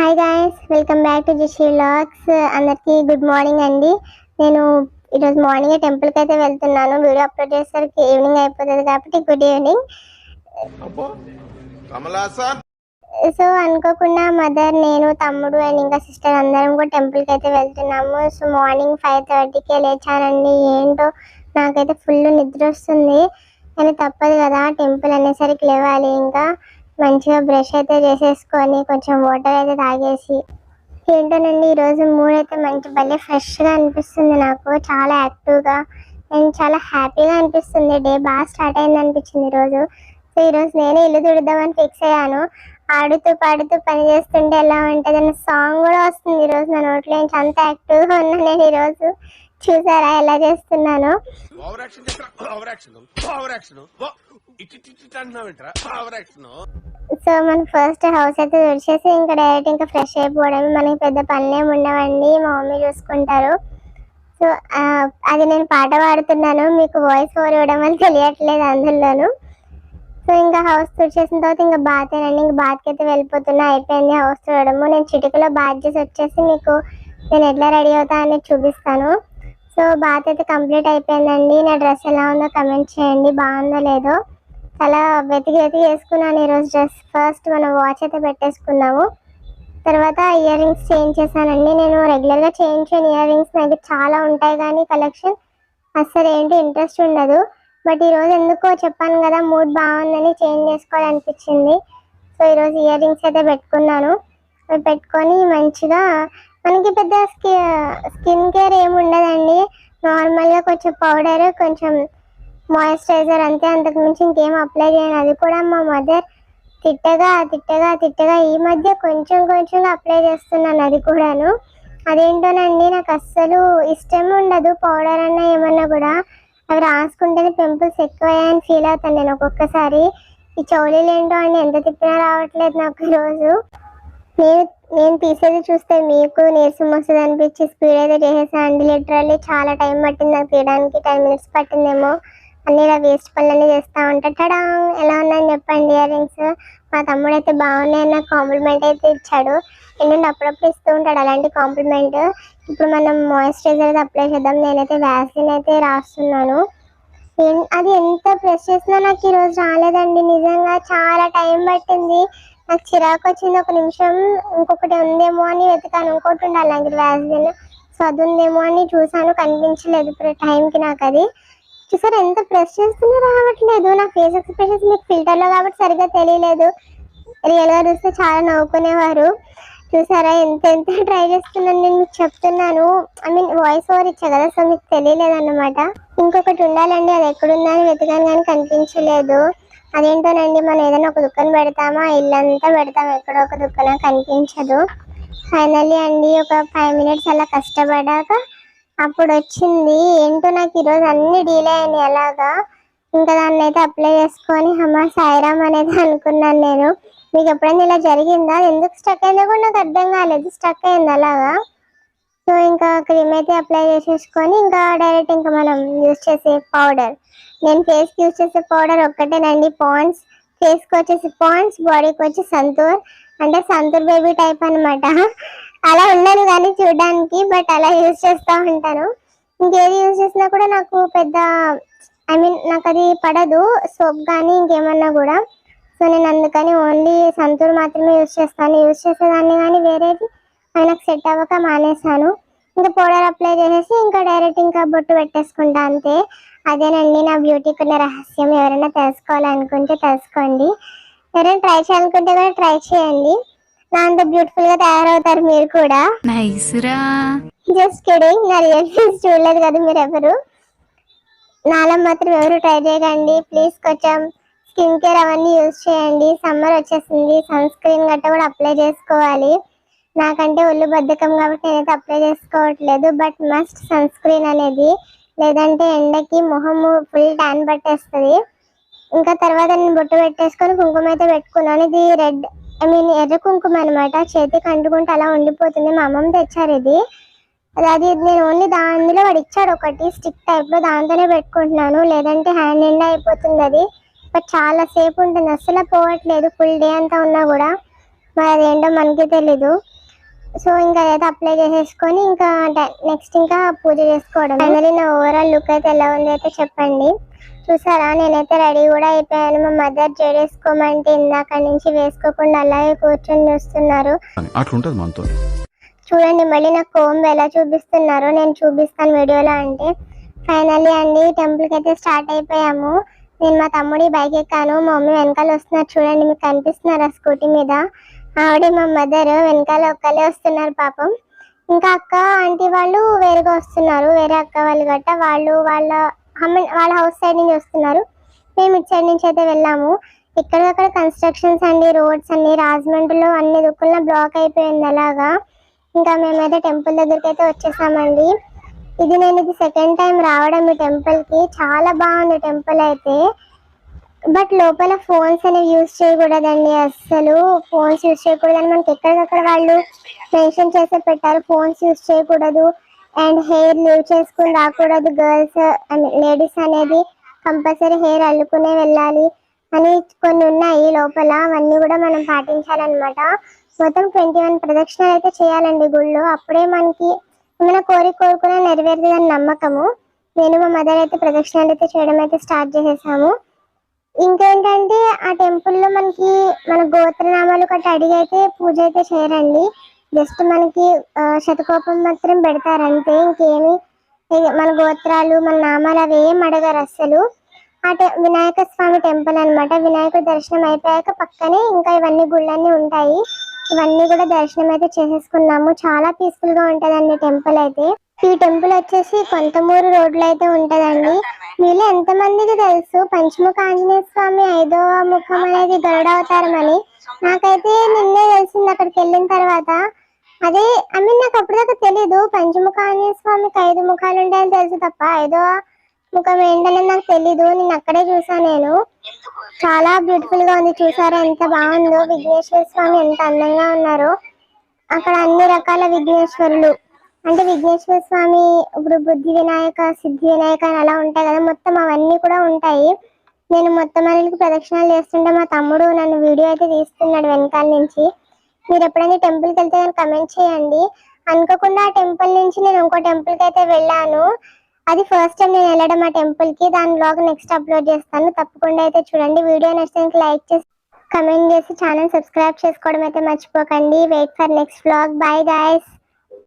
Hi guys, welcome back to Jishi vlogs. అందరికీ good morning అండి. నేను ఈరోజు మార్నింగ్ టెంపుల్కి అయితే వెళ్తున్నాను. వీడియో అప్లోడ్ చేసేసరికి ఈవినింగ్ అయిపోతుంది కాబట్టి గుడ్ ఈవినింగ్. సో అనుకోకుండా మదర్, నేను, తమ్ముడు అండ్ ఇంకా సిస్టర్ అందరం కూడా టెంపుల్కి అయితే వెళ్తున్నాము. సో మార్నింగ్ 5:30కే లేచానండి. ఏంటో నాకైతే ఫుల్ నిద్ర వస్తుంది, కానీ తప్పదు కదా, టెంపుల్ అనేసరికి లేవాలి. ఇంకా మంచిగా బ్రష్ అయితే చేసేసుకొని కొంచెం వాటర్ అయితే తాగేసి, ఏంటోనండి ఈరోజు మూడ్ అయితే మంచి భలే ఫ్రెష్గా అనిపిస్తుంది. నాకు చాలా యాక్టివ్గా అండ్ చాలా హ్యాపీగా అనిపిస్తుంది. డే బాగా స్టార్ట్ అయింది అనిపించింది ఈరోజు. సో ఈరోజు నేనే ఇల్లు తుడుద్దామని ఫిక్స్ అయ్యాను. ఆడుతూ పాడుతూ పని చేస్తుంటే ఎలా ఉంటుంది అన్న సాంగ్ కూడా వస్తుంది ఈరోజు నా నోట్లో నుంచి. అంత యాక్టివ్గా ఉన్నా నేను ఈరోజు. చూసారా ఎలా చేస్తున్నాను? సో మనం ఫస్ట్ హౌస్ అయితే తుడిచేసి ఇంకా డైరెక్ట్ ఇంకా ఫ్రెష్ అయిపోవడం. మనకి పెద్ద పనులేమి ఉండవండి, మా మమ్మీ చూసుకుంటారు. సో అది నేను పాట పాడుతున్నాను, మీకు వాయిస్ ఓవర్ ఇవ్వడం అని తెలియట్లేదు అందులోను. సో ఇంకా హౌస్ తుడిచేసిన తర్వాత ఇంకా బాతేనండి. ఇంకా బాత్కి అయితే వెళ్ళిపోతున్నా. అయిపోయింది హౌస్ తుడవడము. నేను చిటికలో బాత్ చేసి వచ్చేసి మీకు నేను ఎట్లా రెడీ అవుతా అనేది చూపిస్తాను. సో బాత్ అయితే కంప్లీట్ అయిపోయిందండి. నా డ్రెస్ ఎలా ఉందో కమెంట్ చేయండి, బాగుందో లేదో. చాలా వెతికి వేసుకున్నాను ఈరోజు డ్రెస్. ఫస్ట్ మనం వాచ్ అయితే పెట్టేసుకున్నాము, తర్వాత ఇయర్ రింగ్స్ చేంజ్ చేశానండి. నేను రెగ్యులర్గా చేంజ్ చేయని ఇయర్ రింగ్స్ నాకు చాలా ఉంటాయి, కానీ కలెక్షన్ అస్సలు ఏంటి ఇంట్రెస్ట్ ఉండదు. బట్ ఈరోజు ఎందుకో చెప్పాను కదా, మూడ్ బాగుందని చేంజ్ చేసుకోవాలనిపించింది. సో ఈరోజు ఇయర్ రింగ్స్ అయితే పెట్టుకున్నాను. అవి పెట్టుకొని మంచిగా, మనకి పెద్ద స్కిన్ కేర్ ఏమి ఉండదండి. నార్మల్గా కొంచెం పౌడర్, కొంచెం మాయిశ్చరైజర్ అంతే, అంతకు మించి ఇంకేం అప్లై చేయను. అది కూడా మా మదర్ తిట్టగా ఈ మధ్య కొంచెంగా అప్లై చేస్తున్నాను. అది కూడాను అదేంటోనండి, నాకు అస్సలు ఇష్టం ఉండదు పౌడర్ అన్నా ఏమన్నా కూడా. అవి రాసుకుంటేనే పింపుల్స్ ఎక్కువయ్యాయని ఫీల్ అవుతాను నేను ఒక్కొక్కసారి. ఈ చౌలీలు ఏంటో అండి, ఎంత తిప్పినా రావట్లేదు నాకు ఈరోజు. నేను తీసేది చూస్తే మీకు నీరసం వస్తుంది అనిపించి స్పీడ్ అయితే చేసేసాను అండి. లిటరల్లీ చాలా టైం పట్టింది నాకు తీయడానికి. 10 minutes పట్టిందేమో. అన్ని ఇలా వేస్ట్ పనులన్నీ చేస్తూ ఉంటా. టడా, ఎలా ఉందని చెప్పండి ఇయర్ రింగ్స్. మా తమ్ముడు అయితే బాగున్నాయి నాకు కాంప్లిమెంట్ అయితే ఇచ్చాడు. ఏంటంటే అప్పుడప్పుడు ఇస్తూ ఉంటాడు అలాంటి కాంప్లిమెంట్. ఇప్పుడు మనం మాయిశ్చరైజర్ అయితే అప్లై చేద్దాం. నేనైతే వ్యాస్లిన్ అయితే రాస్తున్నాను. అది ఎంత ప్రెస్ చేసినా నాకు ఈరోజు రాలేదండి. నిజంగా చాలా టైం పట్టింది. నాకు చిరాకు వచ్చింది. ఒక నిమిషం ఇంకొకటి ఉందేమో అని వెతికాను, ఇంకోటి ఉండాలి అలాంటి వ్యాస్లిన్. సో అది ఉందేమో అని చూసాను, కనిపించలేదు ఇప్పుడు టైంకి. నాకు అది చూసారు ఎంత ప్రెస్ చేస్తున్నా రావట్లేదు. నా ఫేస్ ఎక్స్ప్రెషన్స్ మీకు ఫిల్టర్లో కాబట్టి సరిగ్గా తెలియలేదు, రియల్గా చూస్తే చాలా నవ్వుకునేవారు. చూసారా ఎంత ట్రై చేస్తున్నాను నేను మీకు చెప్తున్నాను. ఐ మీన్ వాయిస్ ఓవర్ ఇచ్చా కదా, సో మీకు తెలియలేదు అన్నమాట. ఇంకొకటి ఉండాలండి, అది ఎక్కడుందని వెతికాను కానీ కనిపించలేదు. అదేంటోనండి, మనం ఏదైనా ఒక దుకాణం పెడతామా, ఇల్లంతా పెడతాం, ఎక్కడో ఒక దుకాణం కనిపించదు. ఫైనల్లీ అండి ఒక 5 minutes అలా కష్టపడ్డాక అప్పుడు వచ్చింది. ఏంటో నాకు ఈరోజు అన్ని డీలే అయినాయి అలాగా. ఇంకా దాన్ని అయితే అప్లై చేసుకొని అమ్మ సాయిరామ్ అనేది అనుకున్నాను నేను. మీకు ఎప్పుడైనా ఇలా జరిగిందా? ఎందుకు స్టక్ అయిందో కూడా నాకు అర్థం కాలేదు, స్టక్ అయింది అలాగా. సో ఇంకా క్రీమ్ అయితే అప్లై చేసేసుకొని ఇంకా డైరెక్ట్ ఇంకా మనం యూజ్ చేసే పౌడర్, నేను ఫేస్కి యూజ్ చేసే పౌడర్ ఒక్కటేనండి, పాండ్స్. ఫేస్కి వచ్చేసి పాండ్స్, బాడీకి వచ్చి సంతూర్. అంటే సంతూర్ బేబీ టైప్ అనమాట. అలా ఉన్నాను కానీ చూడడానికి, బట్ అలా యూజ్ చేస్తూ ఉంటాను. ఇంకేది యూజ్ చేసినా కూడా నాకు పెద్ద, ఐ మీన్ నాకు అది పడదు, సోప్ కానీ ఇంకేమన్నా కూడా. సో నేను అందుకని ఓన్లీ సంతూర్ మాత్రమే యూజ్ చేస్తాను. యూజ్ చేసేదాన్ని కానీ వేరేది అది నాకు సెట్ అవ్వక మానేసాను. ఇంకా పౌడర్ అప్లై చేసేసి ఇంకా డైరెక్ట్ ఇంకా బొట్టు పెట్టేసుకుంటా అంతే. అదేనండి నా బ్యూటీకి ఉన్న రహస్యం. ఎవరైనా తెలుసుకోవాలనుకుంటే తెలుసుకోండి, ఎవరైనా ట్రై చేయాలనుకుంటే కూడా ట్రై చేయండి. నా అంత బ్యూటిఫుల్ గా తయారవుతారు మీరు కూడా. జస్ట్ కిడింగ్, నా రియల్ ఫేస్ చూడలేదు కదా మీరు ఎవరు. నాలో మాత్రం ఎవరు ట్రై చేయకండి ప్లీజ్. కొంచెం స్కిన్ కేర్ అవన్నీ యూజ్ చేయండి. సమ్మర్ వచ్చేసింది, సన్ స్క్రీన్ గట్ట కూడా అప్లై చేసుకోవాలి. నాకంటే ఒళ్ళు బద్ధకం కాబట్టి నేనైతే అప్లై చేసుకోవట్లేదు, బట్ మస్ట్ సన్ స్క్రీన్ అనేది, లేదంటే ఎండకి మొహము ఫుల్ ట్యాన్ పట్టేస్తుంది. ఇంకా తర్వాత నేను బొట్టు పెట్టేసుకొని కుంకుమ అయితే పెట్టుకున్నాను. ఇది రెడ్, ఐ మీన్ ఎర్ర కుంకుమ అనమాట. చేతికి అంటుకుంటే అలా ఉండిపోతుంది. మా అమ్మమ్మ తెచ్చారు ఇది. అది నేను ఓన్లీ అందులో వాడు ఇచ్చాడు ఒకటి స్టిక్ టైప్లో, దాంతోనే పెట్టుకుంటున్నాను. లేదంటే హ్యాండ్ నిండా అయిపోతుంది అది. బట్ చాలా సేపు ఉంటుంది, అస్సలు పోవట్లేదు. ఫుల్ డే అంతా ఉన్నా కూడా. మరి అదేంటో మనకి తెలీదు. సో ఇంకా అదైతే అప్లై చేసేసుకొని ఇంకా నెక్స్ట్ ఇంకా పూజ చేసుకోవడం. ఫైనలీ నా ఓవరాల్ లుక్ అయితే ఎలా ఉంది అయితే చెప్పండి. చూసారా, నేనైతే రెడీ కూడా అయిపోయాను. మా మదర్ జడేసుకోమంటే ఇందాక నుంచి వేసుకోకుండా అలాగే కూర్చొని చూస్తున్నారు. అట్లుంటది మనతో. చూడండి మళ్ళీ నాకు కోంబు ఎలా చూపిస్తున్నారు, నేను చూపిస్తాను వీడియోలో. అంటే ఫైనల్లీ అండి టెంపుల్కి అయితే స్టార్ట్ అయిపోయాము. నేను మా తమ్ముడి బైక్ ఎక్కాను, మా మమ్మీ వెనకాల వస్తున్నారు. చూడండి మీకు కనిపిస్తున్నారు ఆ స్కూటీ మీద. ఆవిడే మా మదర్, వెనకాల ఒక్కలే వస్తున్నారు పాపం. ఇంకా అక్క ఆంటీ వాళ్ళు వేరుగా వస్తున్నారు, వేరే అక్క వాళ్ళు గట్ట వాళ్ళు వాళ్ళ హౌస్ సైడ్ నుంచి వస్తున్నారు. మేము ఇటు సైడ్ నుంచి అయితే వెళ్ళాము. ఇక్కడక్కడ కన్స్ట్రక్షన్స్ అండి, రోడ్స్ అన్ని రాజమండ్రిలో అన్ని దుక్కుల్లో బ్లాక్ అయిపోయింది అలాగా. ఇంకా మేమైతే టెంపుల్ దగ్గరికి అయితే వచ్చేసామండి. నేను ఇది సెకండ్ టైం రావడం ఈ టెంపుల్ కి. చాలా బాగుంది టెంపుల్ అయితే. బట్ లోపల ఫోన్స్ అనేవి యూజ్ చేయకూడదండి, అస్సలు ఫోన్స్ యూజ్ చేయకూడదని మనకి ఎక్కడికక్కడ వాళ్ళు మెన్షన్ చేసి పెట్టారు. ఫోన్స్ యూజ్ చేయకూడదు అండ్ హెయిర్ లీవ్ చేసుకుని రాకూడదు. గర్ల్స్ లేడీస్ అనేది కంపల్సరీ హెయిర్ అల్లుకునే వెళ్ళాలి అని కొన్ని ఉన్నాయి లోపల. అవన్నీ కూడా మనం పాటించాలన్నమాట. మొత్తం 21 ప్రదక్షిణలు అయితే చేయాలండి గుళ్ళో. అప్పుడే మనకి ఏమైనా కోరుకునే నెరవేరుతుందని నమ్మకము. నేను మా మదర్ అయితే ప్రదక్షిణలు అయితే చేయడం అయితే స్టార్ట్ చేసేసాము. ఇంకేంటంటే ఆ టెంపుల్లో మనకి మన గోత్రనామాలు కట్టి అడిగి అయితే పూజ అయితే చేయరండి. జస్ట్ మనకి శతకోపం మాత్రం పెడతారు అంతే. ఇంకేమి మన గోత్రాలు మన నామాలు అవి ఏం అడగారు అస్సలు. వినాయక స్వామి టెంపుల్ అన్నమాట. వినాయకుడి దర్శనం అయిపోయాక పక్కనే ఇంకా ఇవన్నీ గుళ్ళన్నీ ఉంటాయి. ఇవన్నీ కూడా దర్శనం అయితే చేసేసుకున్నాము. చాలా పీస్ఫుల్ గా ఉంటదండి టెంపుల్ అయితే. ఈ టెంపుల్ వచ్చేసి కొంతమూరు రోడ్లో అయితే ఉంటదండి. మీలో ఎంతమందికి తెలుసు పంచముఖ ఆంజనేయ స్వామి 5వ ముఖం అనేది గరుడావతారం అని? నాకైతే నిన్నే తెలిసింది అక్కడికి వెళ్ళిన తర్వాత. అదే నాకు అప్పటిదాకా తెలీదు. పంచముఖ ఆంజనేయ స్వామికి 5 ముఖాలు ఉంటాయని తెలుసు తప్ప 5వ ముఖం ఏంటనేది నాకు తెలీదు. నేను అక్కడే చూసాను. నేను చాలా బ్యూటిఫుల్ గా ఉంది. చూసారా ఎంత బాగుందో? విఘ్నేశ్వర స్వామి ఎంత అందంగా ఉన్నారో. అక్కడ అన్ని రకాల విఘ్నేశ్వరులు అంటే విఘ్నేశ్వర స్వామి ఇప్పుడు బుద్ధి వినాయక, సిద్ధి వినాయక అని అలా ఉంటాయి కదా, మొత్తం అవన్నీ కూడా ఉంటాయి. నేను మొత్తం అన్నిటికి ప్రదక్షిణాలు చేస్తుంటే మా తమ్ముడు నన్ను వీడియో అయితే తీస్తున్నాడు వెనకాల నుంచి. మీరు ఎప్పుడైనా టెంపుల్కి వెళ్తే నేను కమెంట్ చేయండి. అనుకోకుండా ఆ టెంపుల్ నుంచి నేను ఇంకో టెంపుల్కి అయితే వెళ్ళాను. అది ఫస్ట్ టైం నేను వెళ్ళడం ఆ టెంపుల్కి. దాని బ్లాగ్ నెక్స్ట్ అప్లోడ్ చేస్తాను, తప్పకుండా అయితే చూడండి. వీడియో నచ్చితే లైక్ చేసి కమెంట్ చేసి ఛానల్ సబ్స్క్రైబ్ చేసుకోవడం అయితే మర్చిపోకండి. Wait for next blog. Bye guys.